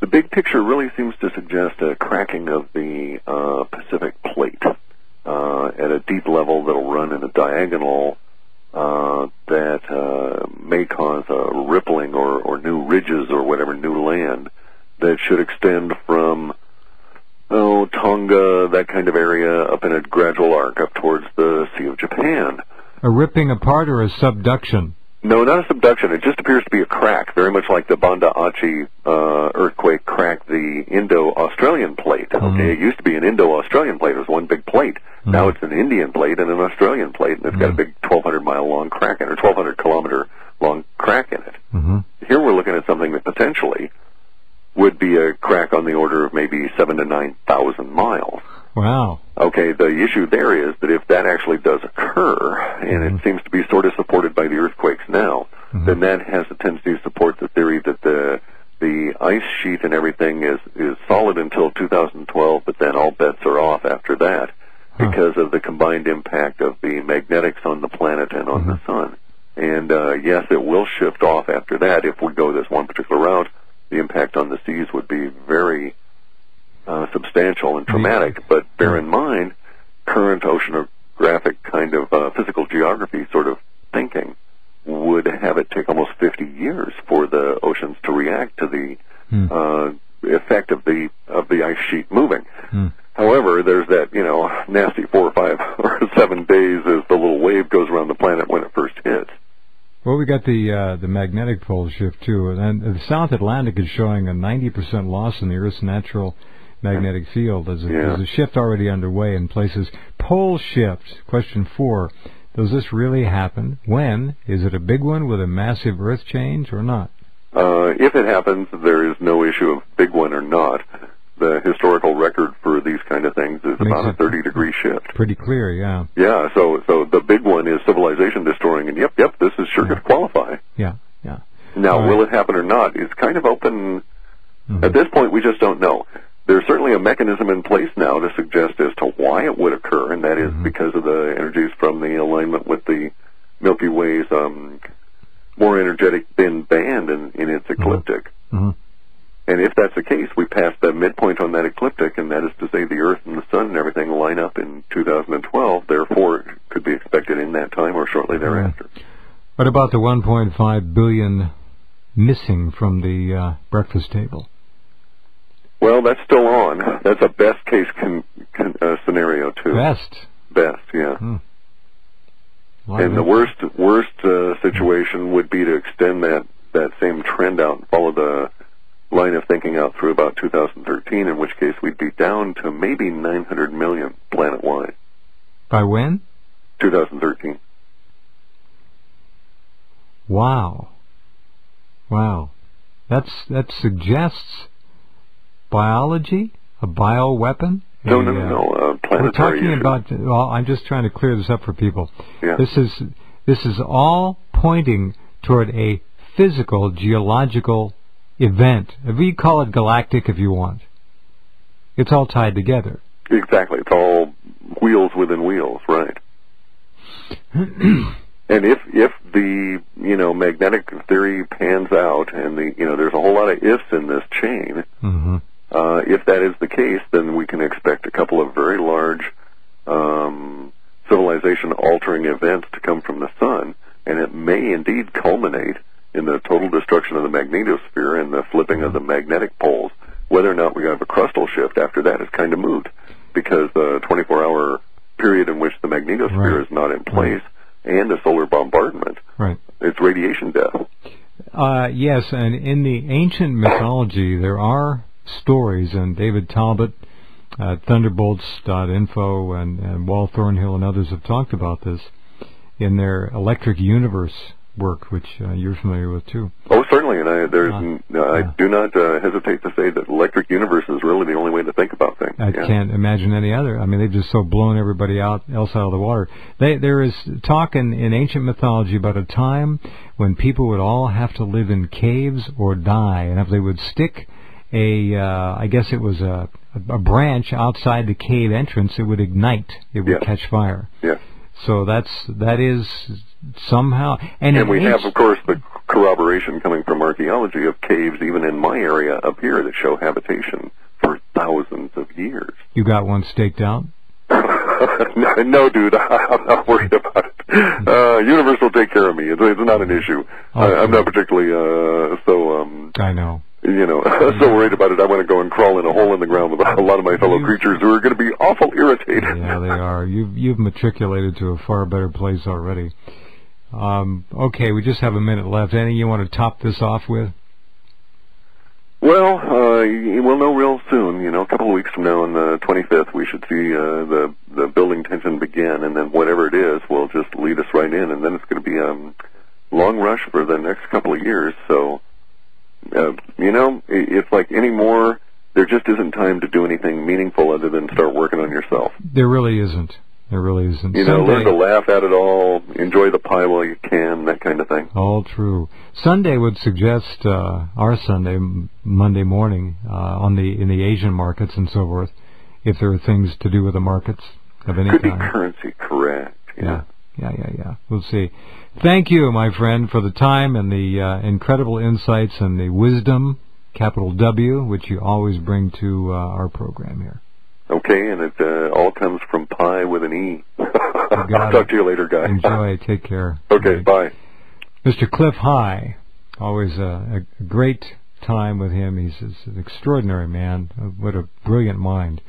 big picture really seems to suggest a cracking of the Pacific plate at a deep level that'll run in a diagonal that may cause a rippling or new ridges or whatever, new land that should extend from Tonga, that kind of area, up in a gradual arc up towards the Sea of Japan. A ripping apart or a subduction? No, not a subduction. It just appears to be a crack, very much like the Banda Aceh earthquake cracked the Indo-Australian plate. Okay, it used to be an Indo-Australian plate. It was one big plate. Now it's an Indian plate and an Australian plate, and it's got a big 1,200-mile long crack in it, or 1,200-kilometer long crack in it. Here we're looking at something that potentially would be a crack on the order of maybe 7,000 to 9,000 miles. Wow. Okay, the issue there is that if that actually does occur, and it seems to be sort of supported by the earthquakes now, then that has a tendency to support the theory that the ice sheet and everything is solid until 2012, but then all bets are off after that because of the combined impact of the magnetics on the planet and on the sun. And yes, it will shift off after that. If we go this one particular route, the impact on the seas would be very substantial and traumatic, but bear in mind, current oceanographic kind of physical geography sort of thinking would have it take almost 50 years for the oceans to react to the effect of the ice sheet moving. However, there's that, nasty 4 or 5 or 7 days as the little wave goes around the planet when it first hits. Well, we got the magnetic pole shift too, and the South Atlantic is showing a 90% loss in the Earth's natural magnetic field. There's a shift already underway in places. Pole shift, question 4. Does this really happen? When? Is it a big one with a massive Earth change or not? If it happens, there is no issue of big one or not. The historical record for these kind of things is about a 30-degree shift. Pretty clear, yeah. Yeah, so the big one is civilization destroying, and yep, this is sure going to qualify. Yeah. Now, will it happen or not? It's kind of open. At this point, we just don't know. There's certainly a mechanism in place now to suggest as to why it would occur, and that is because of the energies from the alignment with the Milky Way's more energetic thin band in its ecliptic. And if that's the case, we pass the midpoint on that ecliptic, and that is to say the Earth and the Sun and everything line up in 2012. Therefore, it could be expected in that time or shortly thereafter. What about the 1.5 billion missing from the breakfast table? Well, that's still on. That's a best-case scenario, too. Best, yeah. And the worst situation would be to extend that same trend out and follow the line of thinking out through about 2013, in which case we'd be down to maybe 900 million planet-wide. By when? 2013. Wow. That suggests biology? A bioweapon? No. Planetary. We're talking about. Well, I'm just trying to clear this up for people. Yeah. This is all pointing toward a physical, geological event. We call it galactic if you want. It's all tied together. Exactly. It's all wheels within wheels, right? And if the magnetic theory pans out, and there's a whole lot of ifs in this chain. If that is the case, then we can expect a couple of very large civilization-altering events to come from the sun, and it may indeed culminate in the total destruction of the magnetosphere and the flipping of the magnetic poles. Whether or not we have a crustal shift after that is kind of moot, because the 24-hour period in which the magnetosphere is not in place and the solar bombardment, it's radiation death. Yes, and in the ancient mythology, there are stories, and David Talbot, Thunderbolts.info, and Wal Thornhill and others have talked about this in their Electric Universe work, which you're familiar with too. Oh, certainly, and I do not hesitate to say that Electric Universe is really the only way to think about things. I can't imagine any other. I mean, they've just so blown everybody else out of the water. There is talk in ancient mythology about a time when people would all have to live in caves or die, and if they would stick I guess it was a branch outside the cave entrance, it would ignite. It would catch fire. Yeah. So that is somehow, and we have, of course, the corroboration coming from archaeology of caves even in my area up here that show habitation for thousands of years. You got one staked out? No, dude, I'm not worried about it. Universe will take care of me. It's not an issue. I'm not particularly I know. So worried about it. I want to go and crawl in a hole in the ground with a lot of my fellow creatures who are going to be awful irritated. Yeah, they are. You've matriculated to a far better place already. Okay, we just have a minute left. Anything you want to top this off with? Well, we'll know real soon. A couple of weeks from now, on the 25th, we should see the building tension begin, and then whatever it is will just lead us right in, and then it's going to be a long rush for the next couple of years. So, it's like anymore, there just isn't time to do anything meaningful other than start working on yourself. There really isn't. There really isn't. Learn to laugh at it all, enjoy the pie while you can, that kind of thing. All true. Sunday would suggest our Sunday, Monday morning, in the Asian markets and so forth, if there are things to do with the markets of any kind. Could be currency, correct. Yeah. We'll see. Thank you, my friend, for the time and the incredible insights and the wisdom, capital W, which you always bring to our program here. Okay, and it all comes from pie with an E. I'll talk to you later, guys. Enjoy. Take care. Okay, bye. Mr. Clif High, always a great time with him. He's an extraordinary man. What a brilliant mind.